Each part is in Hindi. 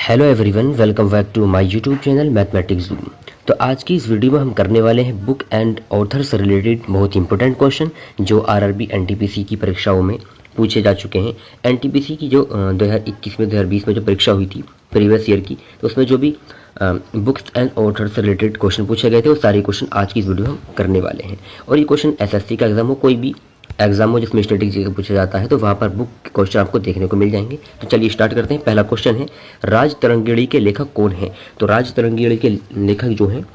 Hello everyone, welcome back to my YouTube channel mathematics zoom. तो आज की इस वीडियो में हम करने वाले हैं बुक एंड ऑथर से रिलेटेड बहुत इंपॉर्टेंट क्वेश्चन जो आरआरबी एनटीपीसी की परीक्षाओं में पूछे जा चुके हैं। एनटीपीसी की जो 2021 में 2020 में जो परीक्षा हुई थी प्रीवियस ईयर की, तो उसमें जो भी बुक्स एंड ऑथर से रिलेटेड क्वेश्चन पूछे गए थे वो सारे क्वेश्चन आज की इस वीडियो में हम करने वाले हैं। और ये क्वेश्चन एसएससी का एग्जाम हो, कोई भी एग्जाम हो जिसमें स्टैटिस्टिक्स का पूछा जाता है, तो वहाँ पर बुक क्वेश्चन आपको देखने को मिल जाएंगे। तो चलिए स्टार्ट करते हैं। पहला क्वेश्चन है, राज तरंगिणी के लेखक कौन है? तो राज तरंगिणी के लेखक जो हैं,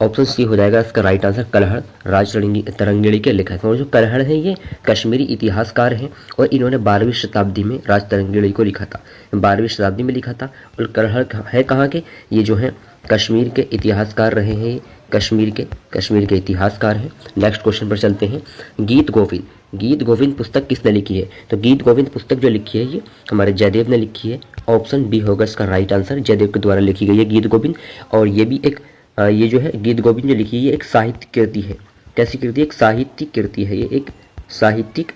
ऑप्शन सी हो जाएगा इसका राइट आंसर कलहड़। राज तरंगिणी के लेखक और जो कलहड़ हैं ये कश्मीरी इतिहासकार हैं और इन्होंने 12वीं शताब्दी में राज तरंगिणी को लिखा था, 12वीं शताब्दी में लिखा था। और कलहड़ है कहाँ के? ये जो है कश्मीर के इतिहासकार रहे हैं, ये कश्मीर के इतिहासकार हैं। नेक्स्ट क्वेश्चन पर चलते हैं। गीत गोविंद पुस्तक किसने लिखी है? तो गीत गोविंद पुस्तक जो लिखी है ये हमारे जयदेव ने लिखी है। ऑप्शन बी होगा इसका राइट आंसर, जयदेव के द्वारा लिखी गई है गीत गोविंद। और ये भी एक ये जो है गीत गोविंद जो लिखी है ये एक साहित्यिक कृति है। कैसी कृति? एक साहित्यिक कृति है, ये एक साहित्यिक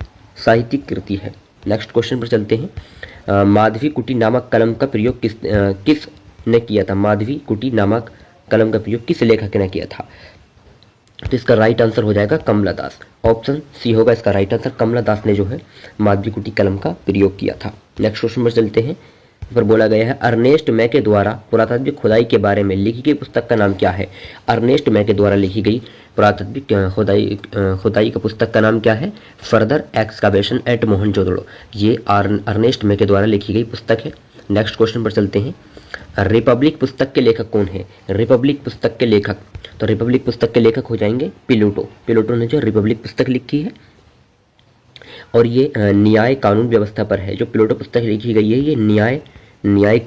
कृति है। नेक्स्ट क्वेश्चन पर चलते हैं। माधवी कुटी नामक कलम का प्रयोग किसने किया था? माधवी कुटी नामक कलम का प्रयोग किस लेखक ने किया था? तो इसका राइट आंसर हो जाएगा कमला दास। ऑप्शन सी होगा इसका राइट आंसर, कमला दास ने जो है माधवी कुटी कलम का प्रयोग किया था। नेक्स्ट क्वेश्चन पर चलते हैं। पर बोला गया है, अर्नेस्ट मै के द्वारा पुरातात्विक खुदाई के बारे में लिखी गई पुस्तक का नाम क्या है? अर्नेस्ट मै के द्वारा लिखी गई पुरातात्विक खुदाई का पुस्तक का नाम क्या है? Further excavation at Mohenjodaro. ये अर्नेस्ट मै के द्वारा लिखी गई पुस्तक है। नेक्स्ट क्वेश्चन पर चलते हैं। रिपब्लिक पुस्तक के लेखक कौन है? रिपब्लिक पुस्तक के लेखक, तो रिपब्लिक पुस्तक के लेखक हो जाएंगे प्लेटो ने जो रिपब्लिक पुस्तक लिखी है। और ये न्याय कानून व्यवस्था पर है। जो प्लेटो पुस्तक लिखी गई है ये न्याय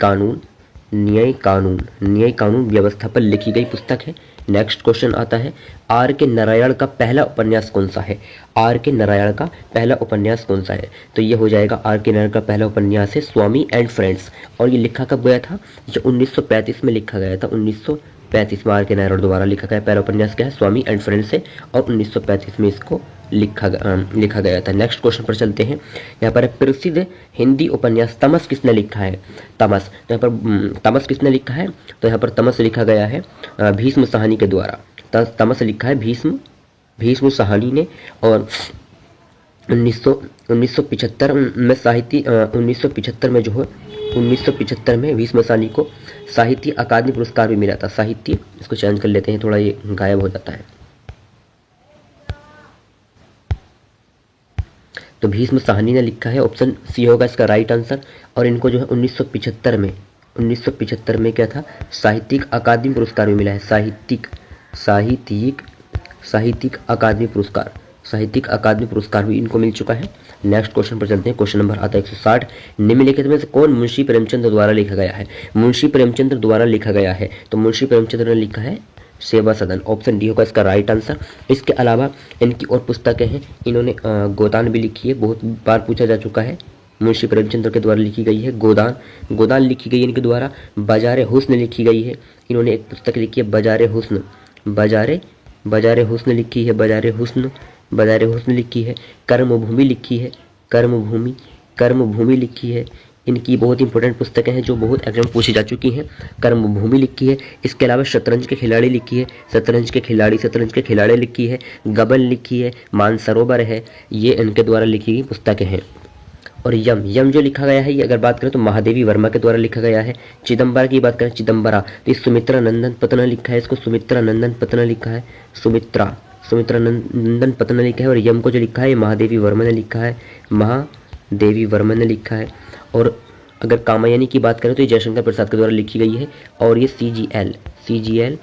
कानून व्यवस्था पर लिखी गई पुस्तक है। नेक्स्ट क्वेश्चन आता है, आर के नारायण का पहला उपन्यास कौन सा है? आर के नारायण का पहला उपन्यास कौन सा है? तो ये हो जाएगा आर के नारायण का पहला उपन्यास है स्वामी एंड फ्रेंड्स। और ये लिखा कब गया था? जो 1935 में लिखा गया था। 1935 में आर के नारायण द्वारा लिखा गया पहला उपन्यास क्या है? स्वामी एंड फ्रेंड्स है। और 1935 में इसको लिखा गया था। नेक्स्ट क्वेश्चन पर चलते हैं। यहाँ पर प्रसिद्ध हिंदी उपन्यास तमस किसने लिखा है? तमस, तो यहाँ पर तमस किसने लिखा है? तो यहाँ पर तमस लिखा गया है भीष्म साहनी के द्वारा। तमस लिखा है भीष्म साहनी ने। और 1975 में 1975 में जो है 1975 में भीष्म साहनी को साहित्य अकादमी पुरस्कार भी मिला था। साहित्य, इसको चेंज कर लेते हैं, थोड़ा ये गायब हो जाता है। तो भीष्म साहनी ने लिखा है, ऑप्शन सी होगा इसका राइट आंसर। और इनको जो है 1975 में क्या था? साहित्यिक अकादमी पुरस्कार भी मिला है। साहित्यिक अकादमी पुरस्कार भी इनको मिल चुका है। नेक्स्ट क्वेश्चन पर चलते हैं। क्वेश्चन नंबर आता है 160। निम्नलिखित में से कौन मुंशी प्रेमचंद द्वारा लिखा गया है? मुंशी प्रेमचंद द्वारा लिखा गया है, तो मुंशी प्रेमचंद ने लिखा है सेवा सदन। ऑप्शन डी होगा इसका राइट आंसर। इसके अलावा इनकी और पुस्तकें हैं। इन्होंने गोदान भी लिखी है, बहुत बार पूछा जा चुका है। मुंशी प्रेमचंद के द्वारा लिखी गई है गोदान लिखी गई है इनके द्वारा। बाजारे हुस्न लिखी गई है। इन्होंने एक पुस्तक लिखी है बाजारे हुस्न लिखी है। बाजारे हुस्न लिखी है। कर्मभूमि लिखी है। इनकी बहुत इंपॉर्टेंट पुस्तकें हैं जो बहुत एग्जाम पूछी जा चुकी हैं। कर्मभूमि लिखी है। इसके अलावा शतरंज के खिलाड़ी लिखी है। शतरंज के खिलाड़ी लिखी है। गबन लिखी है। मानसरोवर है। ये इनके द्वारा लिखी गई पुस्तकें हैं। और यम जो लिखा गया है, ये अगर बात करें तो महादेवी वर्मा के द्वारा लिखा गया है। चिदम्बरा की बात करें, चिदम्बरा, तो ये सुमित्रा नंदन पतना लिखा है। इसको सुमित्रा नंदन पतना लिखा है। सुमित्रा नंदन पतना लिखा है। और यम को जो लिखा है महादेवी वर्मा ने लिखा है। और अगर कामायनी की बात करें तो ये जयशंकर प्रसाद के द्वारा लिखी गई है। और ये CGL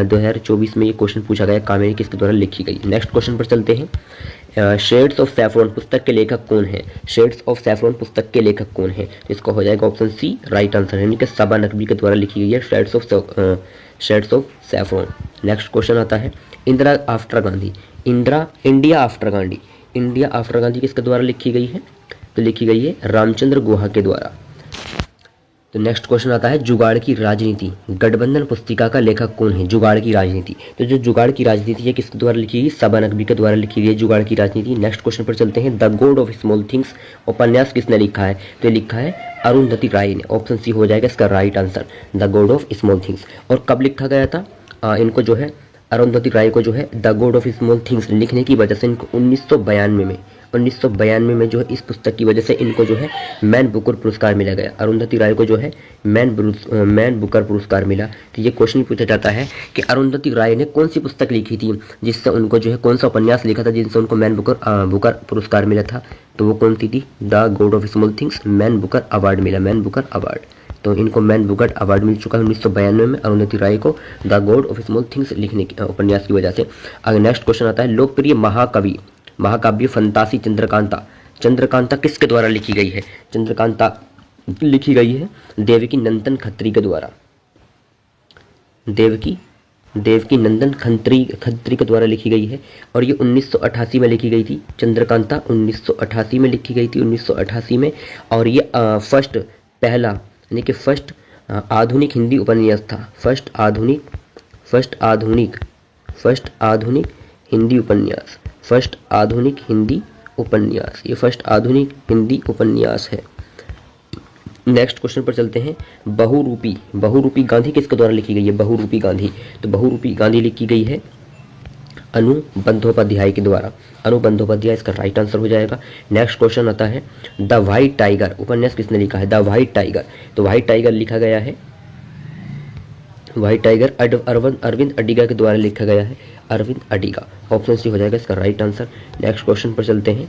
2024 में ये क्वेश्चन पूछा गया, कामायनी किसके द्वारा लिखी गई। नेक्स्ट क्वेश्चन पर चलते हैं। शेड्स ऑफ सैफरॉन पुस्तक के लेखक कौन है? शेड्स ऑफ सैफरॉन पुस्तक के लेखक कौन है? इसका हो जाएगा ऑप्शन सी राइट आंसर, यानी कि सबा नकवी के द्वारा लिखी गई है shades of saffron. Next question आता है, इंडिया आफ्टर गांधी किसके द्वारा लिखी गई है? तो लिखी गई है रामचंद्र गुहा के द्वारा। तो नेक्स्ट क्वेश्चन आता है जुगाड़ की राजनीति गठबंधन पुस्तिका का लेखक कौन है। जुगाड़ की राजनीति, तो जो जुगाड़ की राजनीति है किसके द्वारा लिखी गई, सबा नकवी के द्वारा लिखी गई जुगाड़ की राजनीति। नेक्स्ट क्वेश्चन पर चलते हैं, the God of small things उपन्यास किसने लिखा है, तो ये लिखा है अरुंधति राय ने। ऑप्शन सी हो जाएगा इसका right answer, the God of small things. और कब लिखा गया था इनको जो है अरुंधति राय को जो है the God of small things लिखने की वजह से इनको 1992 में जो है इस पुस्तक की वजह से इनको जो है मैन बुकर पुरस्कार मिला गया। अरुंधति राय को जो है मैन बुकर पुरस्कार मिला। तो ये क्वेश्चन पूछा जाता है कि अरुंधति राय ने कौन सी पुस्तक लिखी थी जिससे उनको जो है कौन सा उपन्यास लिखा था जिनसे उनको मैन बुकर पुरस्कार मिला था, तो वो कौन सी थी, the God of small things, man Booker award मिला, मैन बुकर अवार्ड। तो इनको मैन बुकर अवार्ड मिल चुका है 1992 में अरुंधति राय को the God of small things लिखने की उपन्यास की वजह से। अगर नेक्स्ट क्वेश्चन आता है, लोकप्रिय महाकाव्य फंतासी चंद्रकांता किसके द्वारा लिखी गई है। चंद्रकांता लिखी गई है देवकी नंदन खत्री के द्वारा, देवकी नंदन खत्री के द्वारा लिखी गई है। और ये 1988 में लिखी गई थी। चंद्रकांता 1988 में लिखी गई थी, 1988 में। और ये पहला यानी कि फर्स्ट आधुनिक हिंदी उपन्यास था, फर्स्ट आधुनिक हिंदी उपन्यास, ये फर्स्ट आधुनिक हिंदी उपन्यास है। नेक्स्ट क्वेश्चन पर चलते हैं, बहुरूपी गांधी किसके द्वारा लिखी गई है, बहुरूपी गांधी, तो बहुरूपी गांधी लिखी गई है अनु बंदोपाध्याय के द्वारा, अनु बंदोपाध्याय इसका राइट आंसर हो जाएगा। नेक्स्ट क्वेश्चन आता है, द व्हाइट टाइगर उपन्यास किसने लिखा है, द व्हाइट टाइगर, तो व्हाइट टाइगर लिखा गया है, व्हाइट टाइगर अरविंद अडिगा के द्वारा लिखा गया है, अरविंद अडिगा। ऑप्शन सी हो जाएगा इसका राइट आंसर। नेक्स्ट क्वेश्चन पर चलते हैं,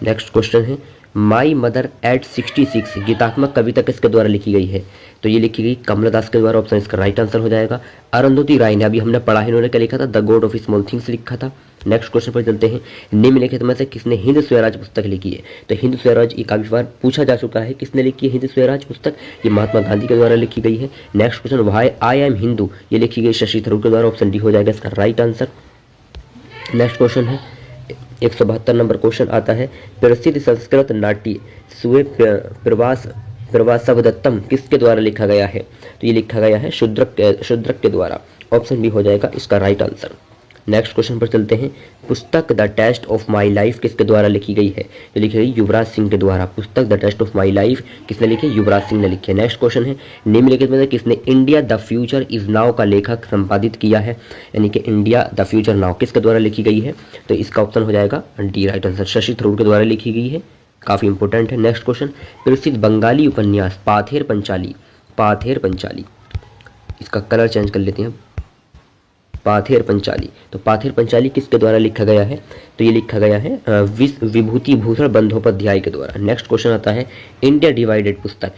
नेक्स्ट क्वेश्चन है, माई मदर एट 66 गीतात्मक कविता किसके द्वारा लिखी गई है, तो ये लिखी गई कमलादास के द्वारा। ऑप्शन इसका राइट आंसर हो जाएगा। अरुंधति राय ने, अभी हमने पढ़ा है, इन्होंने क्या लिखा था, the God of small things लिखा था। नेक्स्ट क्वेश्चन पर चलते हैं, निम्नलिखित में से किसने हिंद स्वराज पुस्तक लिखी है, तो हिंद स्वराज ये काफी बार पूछा जा चुका है, किसने लिखी है हिंद स्वराज पुस्तक, ये महात्मा गांधी के द्वारा लिखी गई है। Next question, why I am Hindu, ये लिखी गई शशि थरूर के द्वारा। ऑप्शन डी हो जाएगा इसका राइट आंसर। नेक्स्ट क्वेश्चन है 172 नंबर क्वेश्चन आता है, प्रसिद्ध संस्कृत नाट्य सुए प्रवासवदत्तम किसके द्वारा लिखा गया है, तो ये लिखा गया है शूद्रक के द्वारा। ऑप्शन बी हो जाएगा इसका राइट आंसर। नेक्स्ट क्वेश्चन पर चलते हैं, पुस्तक the taste of my life किसके द्वारा लिखी गई है, तो लिखी गई युवराज सिंह के द्वारा। पुस्तक the taste of my life किसने लिखी, युवराज सिंह ने लिखी है। नेक्स्ट क्वेश्चन है, निम्नलिखित में से किसने India the future is now का लेखक संपादित किया है, यानी कि इंडिया द फ्यूचर नाउ किसके द्वारा लिखी गई है, तो इसका ऑप्शन हो जाएगा D right answer, Shashi Tharoor के द्वारा लिखी गई है, काफी इंपॉर्टेंट है। नेक्स्ट क्वेश्चन, प्रसिद्ध बंगाली उपन्यास पाथेर पंचाली, इसका कलर चेंज कर लेते हैं, पाथेर पंचाली, तो पाथेर पंचाली किसके द्वारा लिखा गया है, तो ये लिखा गया है विभूति भूषण बंदोपाध्याय के द्वारा। नेक्स्ट क्वेश्चन आता है, इंडिया डिवाइडेड पुस्तक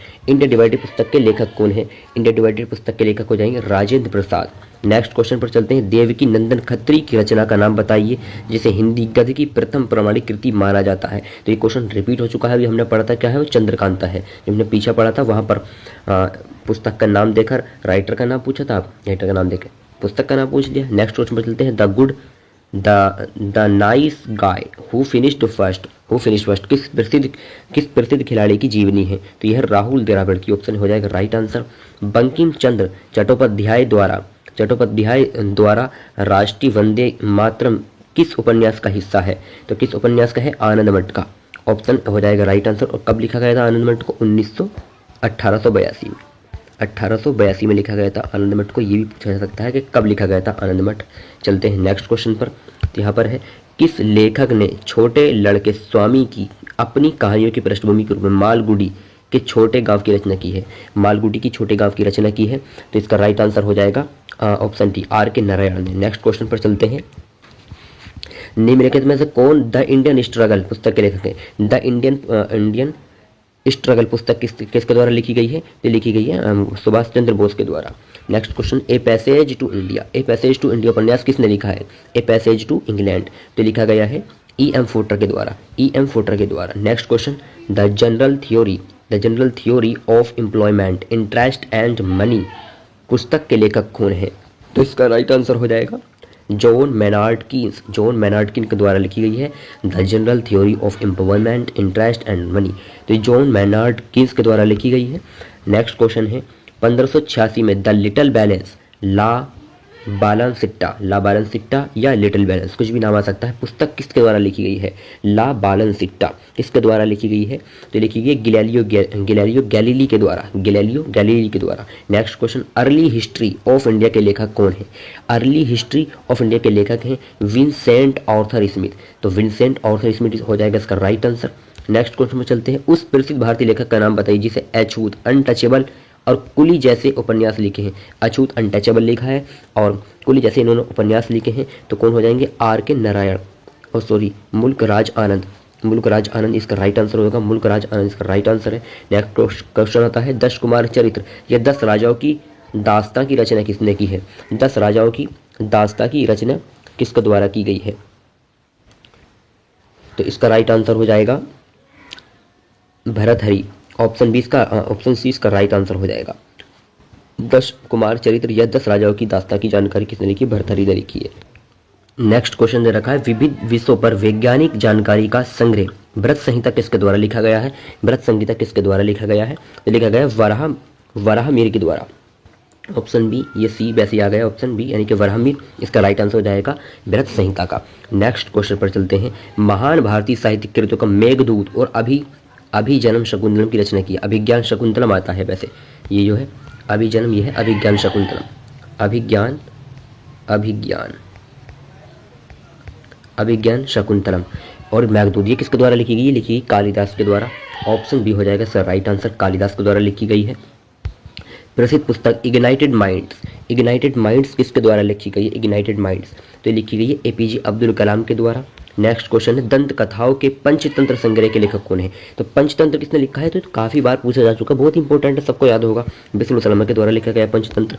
के लेखक कौन है, इंडिया डिवाइडेड पुस्तक के लेखक हो जाएंगे राजेंद्र प्रसाद। नेक्स्ट क्वेश्चन पर चलते हैं, देवकी नंदन खत्री की रचना का नाम बताइए जिसे हिंदी गद्य की प्रथम प्रमाणिक कृति माना जाता है, तो ये क्वेश्चन रिपीट हो चुका है, अभी हमने पढ़ा था क्या है, वो चंद्रकांता है। जब हमने पीछे पढ़ा था वहां पर पुस्तक का नाम देकर राइटर का नाम पूछा था, राइटर का नाम देकर पुस्तक का नाम पूछ लिया। नेक्स्ट क्वेश्चन पर चलते हैं, the nice guy who finished first किस प्रसिद्ध खिलाड़ी की जीवनी है, तो यह राहुल द्रविड़ की। ऑप्शन हो जाएगा राइट आंसर। बंकिम चंद्र चट्टोपाध्याय द्वारा राष्ट्रीय वंदे मातरम किस उपन्यास का हिस्सा है, तो किस उपन्यास का है, आनंद मठ का। ऑप्शन हो जाएगा राइट आंसर। और कब लिखा गया था आनंद मठ को, 1882 में लिखा गया था आनंद मठ को। ये भी पूछा जा सकता है कि कब लिखा गया था आनंद मठ। चलते हैं नेक्स्ट क्वेश्चन पर, तो यहाँ पर है, किस लेखक ने छोटे लड़के स्वामी की अपनी कहानियों की पृष्ठभूमि के रूप में मालगुडी के छोटे गांव की रचना की है, मालगुडी की छोटे गांव की रचना की है, तो इसका राइट आंसर हो जाएगा ऑप्शन डी आर के नारायण ने। नेक्स्ट क्वेश्चन पर चलते हैं, निम्नलिखित में से कौन द इंडियन स्ट्रगल पुस्तक के लेखक है, द इंडियन स्ट्रगल पुस्तक किसके द्वारा लिखी गई है, तो लिखी गई है सुभाष चंद्र बोस के द्वारा। Next question, a passage to India उपन्यास किसने लिखा है, ए पैसेज टू इंग्लैंड, तो लिखा गया है E.M. फोर्टर के द्वारा। Next question, the general theory of employment interest and money पुस्तक के लेखक कौन है, तो इसका राइट आंसर हो जाएगा जॉन मैनार्ड कीन्स के द्वारा लिखी गई है the general theory of empowerment interest and money. तो ये जॉन मैनार्ड कीन्स के द्वारा लिखी गई है। नेक्स्ट क्वेश्चन है 1586 में द लिटिल बैलेंस ला बालनसिट्टा या लिटिल बैलेंस, कुछ भी नाम आ सकता है, पुस्तक किसके द्वारा लिखी गई है? ला बालनसिट्टा किसके द्वारा लिखी गई है? तो लिखी गई गिलेलियो गैलीली के द्वारा। Next question early history of India के लेखक कौन है? अर्ली हिस्ट्री ऑफ इंडिया के लेखक हैं विंसेंट आर्थर स्मिथ। तो विंसेंट आर्थर स्मिथ हो जाएगा इसका राइट आंसर। नेक्स्ट क्वेश्चन में चलते हैं, उस प्रसिद्ध भारतीय लेखक का नाम बताइए जिसे अछूत, अनटचेबल और कुली जैसे उपन्यास लिखे हैं। अछूत अनटचेबल लिखा है और कुली जैसे इन्होंने उपन्यास लिखे हैं, तो कौन हो जाएंगे? आर के नारायण और मुल्कराज आनंद इसका राइट आंसर होगा। मुल्कराज आनंद इसका राइट आंसर है। नेक्स्ट क्वेश्चन आता है 10 कुमार चरित्र या 10 राजाओं की दास्तां की रचना किसने की है? 10 राजाओं की दास्तां की रचना किसके द्वारा की गई है? तो इसका राइट आंसर हो जाएगा भरतहरि। ऑप्शन सी इसका राइट आंसर हो जाएगा। 10 कुमार चरित्र या 10 राजाओं की दास्तां की जानकारी किसने लिखी? भरतहरि ने लिखी है। नेक्स्ट क्वेश्चन दे रखा है विविध विषयों पर वैज्ञानिक जानकारी का संग्रह व्रत संहिता किसके द्वारा लिखा गया है? व्रत संहिता किसके द्वारा लिखा गया है? तो लिखा गया वराहमिहिर के द्वारा। ऑप्शन बी, ये सी वैसे आ गया ऑप्शन बी यानी कि वराहमिहिर, इसका राइट आंसर हो जाएगा व्रत संहिता का। नेक्स्ट क्वेश्चन पर चलते हैं, महान भारतीय साहित्यिक कृतियों का मेघदूत और अभिजनम शकुंतलम की रचना की। अभिज्ञान शकुंतलम आता है वैसे, ये जो है अभिजनम, ये है अभिज्ञान शकुंतलम। अभिज्ञान शकुंतलम और मेघदूत ये किसके द्वारा लिखी गई है? लिखी गई कालिदास के द्वारा। ऑप्शन बी हो जाएगा सर राइट आंसर, कालिदास के द्वारा लिखी गई है। प्रसिद्ध पुस्तक इग्नाइटेड माइंड्स किसके द्वारा लिखी गई है? इग्नाइटेड माइंड्स तो लिखी गई है एपीजे अब्दुल कलाम के द्वारा। नेक्स्ट क्वेश्चन है दंत कथाओं के पंचतंत्र संग्रह के लेखक कौन है? तो पंचतंत्र किसने लिखा है? तो काफी बार पूछा जा चुका, बहुत इंपॉर्टेंट है, सबको याद होगा। बिस्मिल सलमा के द्वारा लिखा गया पंचतंत्र।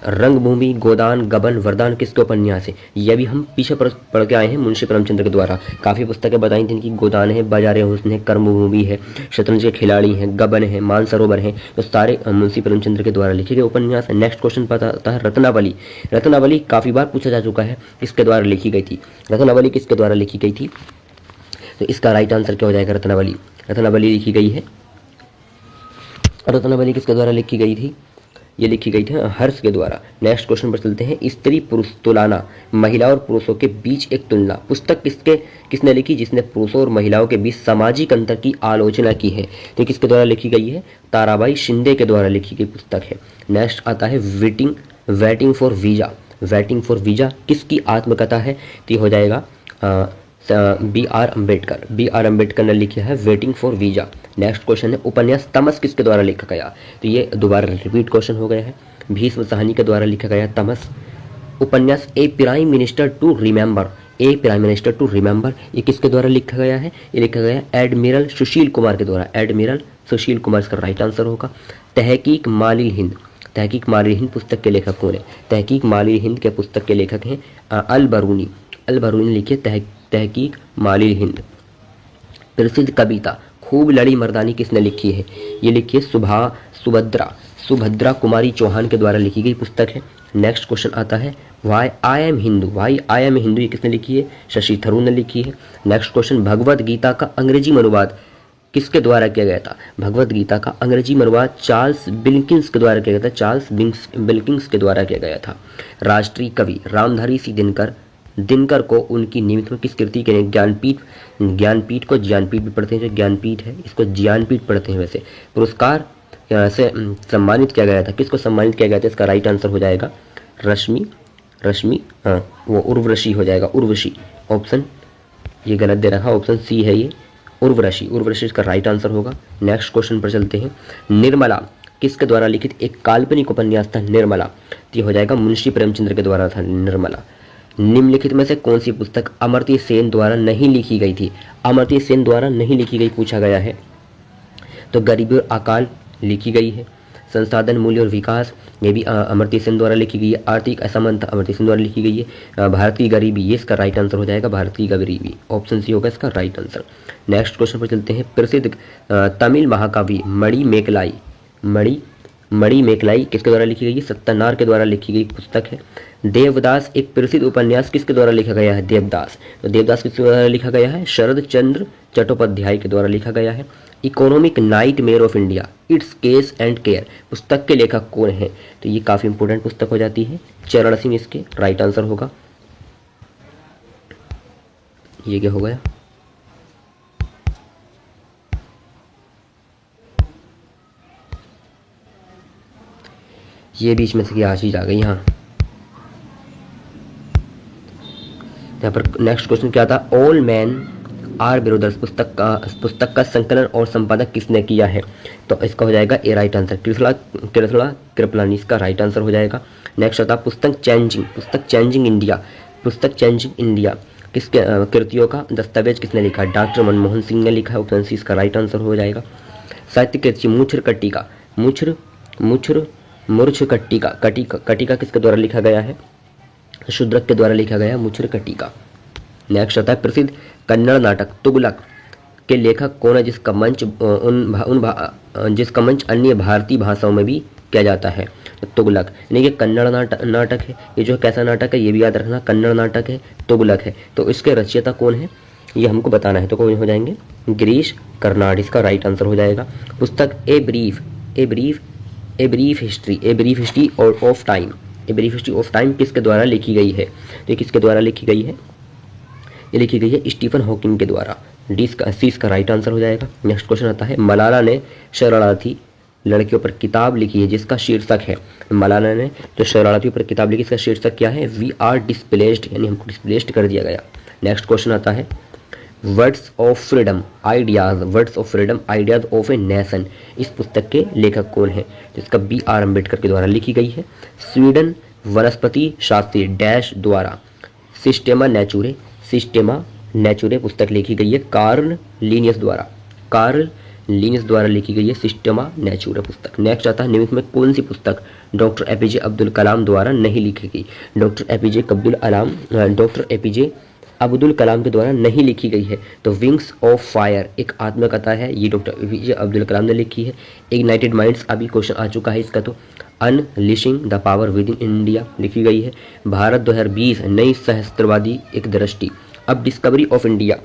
रंगभूमि, गोदान, गबन, वरदान किसके उपन्यास है? यह भी हम पीछे पढ़ के आए हैं मुंशी प्रेमचंद्र के द्वारा। काफ़ी पुस्तकें बताई थी कि गोदान है, बाजार हुस्न है, कर्मभूमि है, शतरंज के खिलाड़ी हैं, गबन है, मानसरोवर है, तो सारे मुंशी प्रेमचंद्र के द्वारा लिखे गए उपन्यास है। नेक्स्ट क्वेश्चन पता आता है रत्नावली काफ़ी बार पूछा जा चुका है, किसके द्वारा लिखी गई थी? रत्नावली किसके द्वारा लिखी गई थी? तो इसका राइट आंसर क्या हो जाएगा? रत्नावली लिखी गई है। रत्नावली किसके द्वारा लिखी गई थी? ये लिखी गई थी हर्ष के द्वारा। नेक्स्ट क्वेश्चन पर चलते हैं, स्त्री पुरुष तुलना, महिला और पुरुषों के बीच एक तुलना, पुस्तक किसने लिखी? जिसने पुरुषों और महिलाओं के बीच सामाजिक अंतर की आलोचना की है। तो किसके द्वारा लिखी गई है? ताराबाई शिंदे के द्वारा लिखी गई पुस्तक है। नेक्स्ट आता है वेटिंग फॉर वीजा किसकी आत्मकथा है? तो हो जाएगा बी आर अम्बेडकर ने लिखा है waiting for visa. Next question है, उपन्यास तमस किसके द्वारा लिखा गया? तो ये दोबारा रिपीट क्वेश्चन हो गया है। भीष्म साहनी के द्वारा लिखा गया तमस। उपन्यास ए प्राइम मिनिस्टर टू रिमेंबर ये किसके द्वारा लिखा गया है? ये लिखा गया एडमिरल सुशील कुमार के द्वारा। एडमिरल सुशील कुमार इसका राइट आंसर होगा। तहकीक मालिल हिंद पुस्तक के लेखक कौन है? तहकीक मालिल हिंद के पुस्तक के लेखक हैं अल बरूनी लिखिए तहकीक मालिल हिंद। प्रसिद्ध कविता खूब लड़ी मर्दानी किसने लिखी है? ये लिखिए सुभद्रा कुमारी चौहान के द्वारा लिखी गई पुस्तक है। नेक्स्ट क्वेश्चन आता है, वाई आई एम हिंदू ये किसने लिखी है? शशि थरूर ने लिखी है। नेक्स्ट क्वेश्चन, भगवत गीता का अंग्रेजी अनुवाद किसके द्वारा किया गया था? भगवत गीता का अंग्रेजी अनुवाद चार्ल्स बिल्किंस के द्वारा किया गया था। बिल्किंस के द्वारा किया गया था। राष्ट्रीय कवि रामधारी सिंह दिनकर को उनकी निमित्त में किस कृति के लिए ज्ञानपीठ को ज्ञानपीठ भी पढ़ते हैं, जो ज्ञानपीठ है इसको ज्ञानपीठ पढ़ते हैं। वैसे पुरस्कार से सम्मानित किया गया था, किसको सम्मानित किया गया था? इसका राइट आंसर हो जाएगा रश्मि वो उर्वशी हो जाएगा, उर्वशी। ऑप्शन ये गलत दे रखा, ऑप्शन सी है ये उर्वशी इसका राइट आंसर होगा। नेक्स्ट क्वेश्चन पर चलते हैं, निर्मला किसके द्वारा लिखित एक काल्पनिक उपन्यास था? निर्मला ये हो जाएगा मुंशी प्रेमचंद्र के द्वारा था निर्मला। निम्नलिखित में से कौन सी पुस्तक अमर्त्य सेन द्वारा नहीं लिखी गई थी? अमर्त्य सेन द्वारा नहीं लिखी गई पूछा गया है, तो गरीबी और अकाल लिखी गई है। संसाधन मूल्य और विकास ये भी अमर्त्य सेन द्वारा लिखी गई है। आर्थिक असमानता अमर्त्य सेन द्वारा लिखी गई है। भारत की गरीबी ये इसका राइट आंसर हो जाएगा, भारत की गरीबी। ऑप्शन सी होगा इसका राइट आंसर। नेक्स्ट क्वेश्चन पर चलते हैं, प्रसिद्ध तमिल महाकाव्य मणि मेखलाई किसके द्वारा लिखी गई है? सत्यानार के द्वारा लिखी गई पुस्तक है। देवदास एक प्रसिद्ध उपन्यास किसके द्वारा लिखा गया है? देवदास। तो देवदास किसके द्वारा लिखा गया है? शरद चंद्र चट्टोपाध्याय के द्वारा लिखा गया है। Economic nightmare of India it's case and care पुस्तक के लेखक कौन है? तो ये काफी इंपोर्टेंट पुस्तक हो जाती है। चरण सिंह इसके राइट आंसर होगा। ये क्या हो गया? ये बीच में से क्या चीज आ गई? यहाँ पर नेक्स्ट क्वेश्चन क्या था? ऑल मैन आर ब्रदर्स पुस्तक का संकलन और संपादक किसने किया है? तो इसका हो जाएगा ए राइट आंसर। कृष्णा कृपलानी इसका राइट आंसर हो जाएगा। नेक्स्ट आता पुस्तक चेंजिंग इंडिया किसके कृतियों का दस्तावेज किसने लिखा? डॉक्टर मनमोहन सिंह ने लिखा है। ऑप्शन सी इसका राइट आंसर हो जाएगा। साहित्य कृति मूर्छ कट्टिका किसके द्वारा लिखा गया है? शूद्रक के द्वारा लिखा गया मूर्छ कट्टिका। नेक्स्ट आता है प्रसिद्ध कन्नड़ नाटक तुगलक के लेखक कौन है? जिसका मंच अन्य भारतीय भाषाओं में भी किया जाता है। तो तुगलक यानी कि कन्नड़ नाटक है। ये जो कैसा नाटक है ये भी याद रखना, कन्नड़ नाटक है, तुगलक है। तो इसके रचयिता कौन है ये हमको बताना है। तो कौन हो जाएंगे? गिरीश कर्नाड इसका राइट आंसर हो जाएगा। पुस्तक a brief history of time किसके द्वारा लिखी गई है? तो किसके द्वारा लिखी गई है? ये लिखी गई है स्टीफन हॉकिंग के द्वारा। सी इसका राइट आंसर हो जाएगा। नेक्स्ट क्वेश्चन आता है मलाला ने शरणार्थी लड़कियों पर किताब लिखी है जिसका शीर्षक है। मलाला ने जो शरणार्थियों पर किताब लिखी इसका शीर्षक क्या है? वी आर डिस्प्लेस्ड यानी हमको डिस्प्लेस्ड कर दिया गया। नेक्स्ट क्वेश्चन आता है words of freedom ideas of a nation इस पुस्तक के लेखक कौन है? जिसका बी आर अम्बेडकर के द्वारा लिखी गई है। स्वीडन वनस्पति शास्त्री डैश द्वारा सिस्टेमा नेचुरे पुस्तक लिखी गई है कार्ल लीनियस द्वारा लिखी गई है सिस्टेमा नेचुरे पुस्तक। नेक्स्ट आता है निम्न में कौन सी पुस्तक डॉक्टर एपीजे अब्दुल कलाम द्वारा नहीं लिखी गई? डॉक्टर एपीजे अब्दुल कलाम के द्वारा नहीं लिखी गई है। तो विंग्स ऑफ फायर एक आत्मकथा है, ये डॉक्टर एपीजे अब्दुल कलाम ने लिखी है। इग्नाइटेड माइंड्स अभी क्वेश्चन आ चुका है इसका। तो unleashing the power with in India लिखी गई है। भारत 2020 नई सहस्त्रवादी एक दृष्टि। अब डिस्कवरी ऑफ इंडिया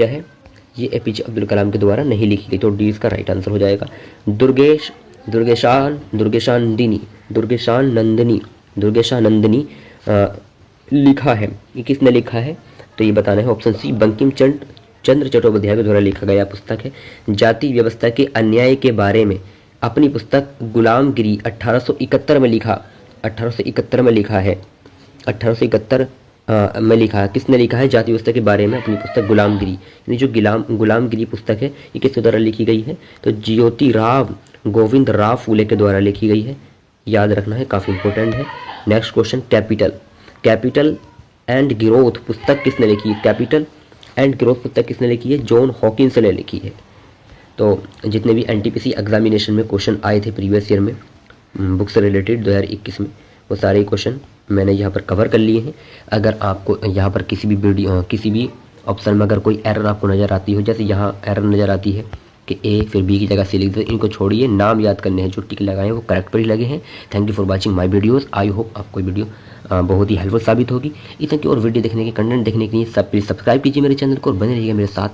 है ये एपीजे अब्दुल कलाम के द्वारा नहीं लिखी गई। तो डी इसका राइट आंसर हो जाएगा। दुर्गेशानंदिनी लिखा है, ये किसने लिखा है? तो ये बताना है। ऑप्शन सी बंकिम चंद्र चट्टोपाध्याय के द्वारा लिखा गया पुस्तक है। जाति व्यवस्था के अन्याय के बारे में अपनी पुस्तक गुलामगिरी 1871 में लिखा है। किसने लिखा है जाति व्यवस्था के बारे में अपनी पुस्तक गुलामगिरी? यानी जो गुलामगिरी पुस्तक है ये किसके द्वारा लिखी गई है? तो ज्योतिराव गोविंद राव फूले के द्वारा लिखी गई है। याद रखना है, काफ़ी इंपॉर्टेंट है। Next question capital and growth पुस्तक किसने लिखी है? कैपिटल एंड ग्रोथ पुस्तक किसने लिखी है? जॉन हॉकिंस ने लिखी है। तो जितने भी एनटीपीसी एग्जामिनेशन में क्वेश्चन आए थे प्रीवियस ईयर में बुक से रिलेटेड 2021 में, वो सारे क्वेश्चन मैंने यहाँ पर कवर कर लिए हैं। अगर आपको यहाँ पर किसी भी ऑप्शन में अगर कोई एरर आपको नज़र आती हो, जैसे यहाँ एरर नज़र आती है कि ए फिर बी की जगह सी लिख दे, इनको छोड़िए, नाम याद करने हैं, जो टिक लगाए हैं वो करेक्ट पर ही लगे हैं। Thank you for watching my videos. I hope आपको वीडियो बहुत ही हेल्पफुल साबित होगी। इस तरह की और वीडियो देखने के कंटेंट देखने के लिए सब प्लीज़ सब्सक्राइब कीजिए मेरे चैनल को और बने रहिएगा मेरे साथ।